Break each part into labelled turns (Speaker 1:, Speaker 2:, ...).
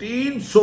Speaker 1: 300,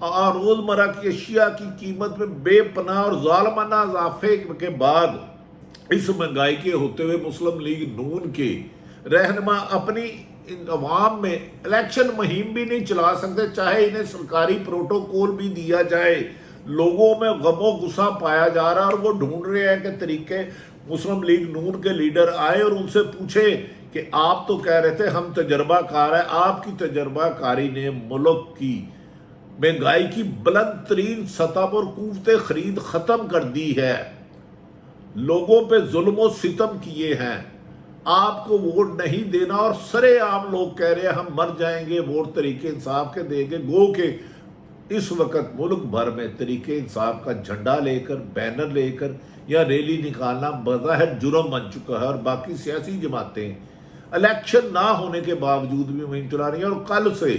Speaker 1: روزمرہ کی اشیاء کی قیمت میں بے پناہ اور ظالمانہ اضافے کے بعد اس مہنگائی کے ہوتے ہوئے مسلم لیگ نون کے رہنما اپنی عوام میں الیکشن مہم بھی نہیں چلا سکتے، چاہے انہیں سرکاری پروٹوکول بھی دیا جائے۔ لوگوں میں غم و غصہ پایا جا رہا اور وہ ڈھونڈ رہے ہیں کہ طریقے مسلم لیگ نون کے لیڈر آئے اور ان سے پوچھے کہ آپ تو کہہ رہے تھے ہم تجربہ کار ہیں، آپ کی تجربہ کاری نے ملک کی مہنگائی کی بلند ترین سطح پر قوت خرید ختم کر دی ہے، لوگوں پہ ظلم و ستم کیے ہیں، آپ کو ووٹ نہیں دینا اور سرے عام لوگ کہہ رہے ہیں ہم مر جائیں گے ووٹ تحریک انصاف کے دیں گے۔ گو کہ اس وقت ملک بھر میں تحریک انصاف کا جھنڈا لے کر، بینر لے کر یا ریلی نکالنا بظاہر جرم بن چکا ہے، اور باقی سیاسی جماعتیں الیکشن نہ ہونے کے باوجود بھی مہم چلا رہی ہیں۔ اور کل سے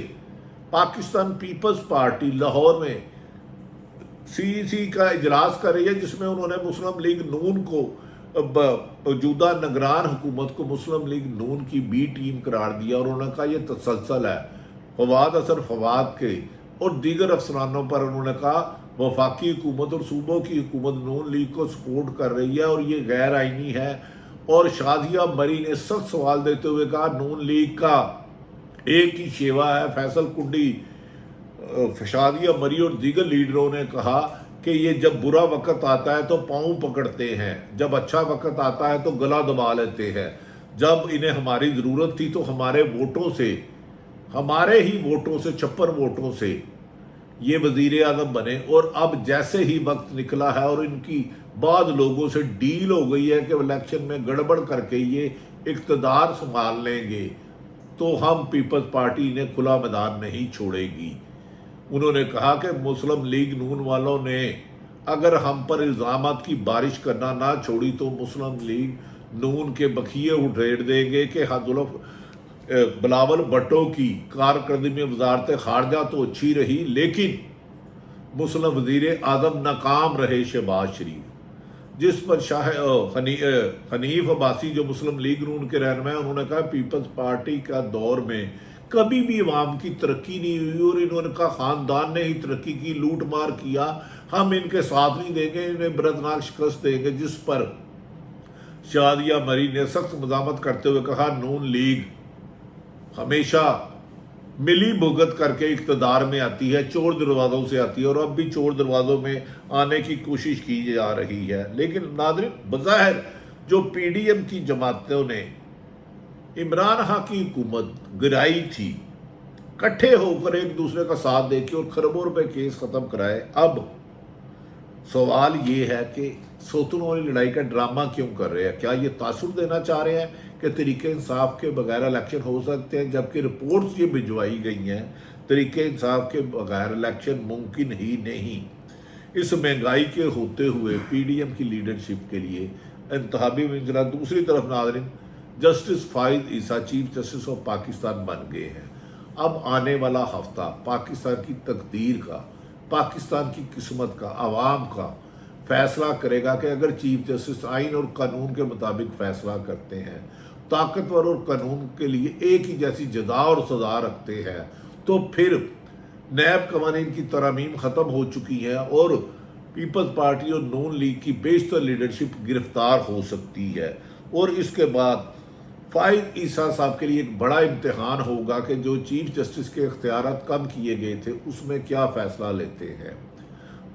Speaker 1: پاکستان پیپلز پارٹی لاہور میں سی کا اجلاس کر رہی ہے، جس میں انہوں نے مسلم لیگ نون کو موجودہ نگران حکومت کو مسلم لیگ نون کی بی ٹیم قرار دیا، اور انہوں نے کہا یہ تسلسل ہے فواد اثر فواد کے اور دیگر افسرانوں پر۔ انہوں نے کہا وفاقی حکومت اور صوبوں کی حکومت نون لیگ کو سپورٹ کر رہی ہے اور یہ غیر آئینی ہے، اور شازیہ مری نے سخت سوال دیتے ہوئے کہا نون لیگ کا ایک ہی شیوا ہے۔ فیصل کنڈی، شازیہ مری اور دیگر لیڈروں نے کہا کہ یہ جب برا وقت آتا ہے تو پاؤں پکڑتے ہیں، جب اچھا وقت آتا ہے تو گلا دبا لیتے ہیں، جب انہیں ہماری ضرورت تھی تو ہمارے ووٹوں سے، ہمارے ہی ووٹوں سے، 56 ووٹوں سے یہ وزیر اعظم بنے، اور اب جیسے ہی وقت نکلا ہے اور ان کی بعض لوگوں سے ڈیل ہو گئی ہے کہ الیکشن میں گڑبڑ کر کے یہ اقتدار سنبھال لیں گے، تو ہم پیپلز پارٹی انہیں کھلا میدان نہیں چھوڑے گی۔ انہوں نے کہا کہ مسلم لیگ نون والوں نے اگر ہم پر الزامات کی بارش کرنا نہ چھوڑی تو مسلم لیگ نون کے بخیے اٹھیڑ دیں گے کہ بلاول بھٹو کی کارکردگی میں وزارت خارجہ تو اچھی رہی، لیکن مسلم وزیر اعظم ناکام رہے شہباز شریف، جس پر حنیف عباسی جو مسلم لیگ نون کے رہنما ہیں، انہوں نے کہا پیپلز پارٹی کا دور میں کبھی بھی عوام کی ترقی نہیں ہوئی، اور انہوں نے کہا خاندان نے ہی ترقی کی، لوٹ مار کیا، ہم ان کے ساتھ نہیں دیں گے، انہیں برتناک شکست دیں گے۔ جس پر شازیہ مری نے سخت مزاحمت کرتے ہوئے کہا نون لیگ ہمیشہ ملی بھگت کر کے اقتدار میں آتی ہے، چور دروازوں سے آتی ہے، اور اب بھی چور دروازوں میں آنے کی کوشش کی جا رہی ہے۔ لیکن ناظرین، بظاہر جو پی ڈی ایم کی جماعتوں نے عمران خان کی حکومت گرائی تھی، کٹھے ہو کر ایک دوسرے کا ساتھ دے کے اور کھربوں روپے کیس ختم کرائے، اب سوال یہ ہے کہ ستونوں والی لڑائی کا ڈرامہ کیوں کر رہے ہیں؟ کیا یہ تاثر دینا چاہ رہے ہیں کہ طریق انصاف کے بغیر الیکشن ہو سکتے ہیں، جبکہ رپورٹس یہ بھجوائی گئی ہیں طریق انصاف کے بغیر الیکشن ممکن ہی نہیں۔ اس مہنگائی کے ہوتے ہوئے پی ڈی ایم کی لیڈرشپ کے لیے انتخابی منصوبہ، دوسری طرف ناظرین justice Faez Isa chief justice of Pakistan بن گئے ہیں۔ اب آنے والا ہفتہ پاکستان کی تقدیر کا، پاکستان کی قسمت کا، عوام کا فیصلہ کرے گا کہ اگر چیف جسٹس آئین اور قانون کے مطابق فیصلہ کرتے ہیں، طاقتور اور قانون کے لیے ایک ہی جیسی جزا اور سزا رکھتے ہیں، تو پھر نیب قوانین کی ترامیم ختم ہو چکی ہیں اور پیپلز پارٹی اور نون لیگ کی بیشتر لیڈرشپ گرفتار ہو سکتی ہے، اور اس کے بعد فائز عیسیٰ صاحب کے لیے ایک بڑا امتحان ہوگا کہ جو چیف جسٹس کے اختیارات کم کیے گئے تھے اس میں کیا فیصلہ لیتے ہیں۔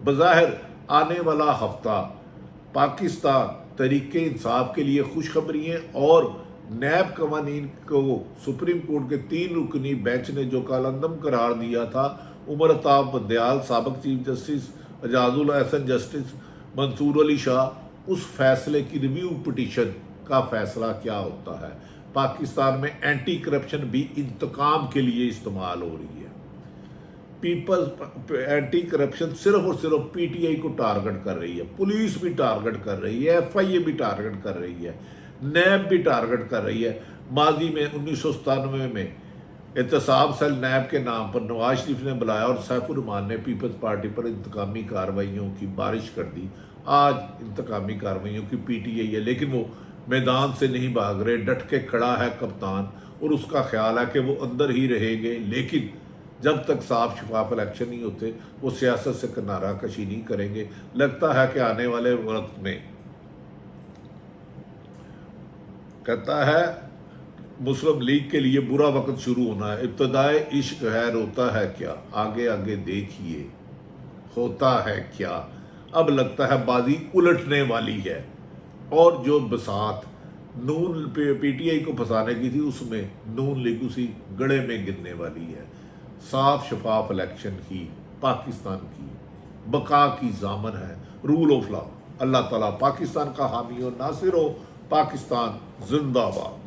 Speaker 1: بظاہر آنے والا ہفتہ پاکستان تحریک انصاف کے لیے خوشخبری ہے، اور نیب قوانین کو سپریم کورٹ کے 3 رکنی بینچ نے جو کالعدم قرار دیا تھا، عمر الطاف بندیال سابق چیف جسٹس، اعجاز الحسن جسٹس منصور علی شاہ، اس فیصلے کی ریویو پٹیشن کا فیصلہ کیا ہوتا ہے۔ پاکستان میں اینٹی کرپشن بھی انتقام کے لیے استعمال ہو رہی ہے۔ پیپلز اینٹی کرپشن صرف اور صرف پی ٹی آئی کو ٹارگٹ کر رہی ہے، پولیس بھی ٹارگٹ کر رہی ہے، ایف آئی اے بھی ٹارگٹ کر رہی ہے، نیب بھی ٹارگٹ کر رہی ہے۔ ماضی میں 1997 میں احتساب سیل نیب کے نام پر نواز شریف نے بلایا اور سیف الرحمان نے پیپلز پارٹی پر انتقامی کارروائیوں کی بارش کر دی۔ آج انتقامی کارروائیوں کی پی ٹی آئی ہے، لیکن وہ میدان سے نہیں بھاگ رہے، ڈٹ کے کھڑا ہے کپتان، اور اس کا خیال ہے کہ وہ اندر ہی رہیں گے، لیکن جب تک صاف شفاف الیکشن نہیں ہوتے وہ سیاست سے کنارہ کشی نہیں کریں گے. لگتا ہے کہ آنے والے وقت میں کہتا ہے مسلم لیگ کے لیے برا وقت شروع ہونا ہے. ابتدائے عشق ہے روتا ہے کیا, آگے آگے دیکھیے ہوتا ہے کیا. اب لگتا ہے بازی الٹنے والی ہے, اور جو بساط نون پی ٹی آئی کو پھنسانے کی تھی اس میں نون لیگ اسی گڑھے میں گرنے والی ہے. صاف شفاف الیکشن کی پاکستان کی بقا کی ضامن ہے رول آف لا. اللہ تعالیٰ پاکستان کا حامی و ناصر ہو. پاکستان زندہ باد.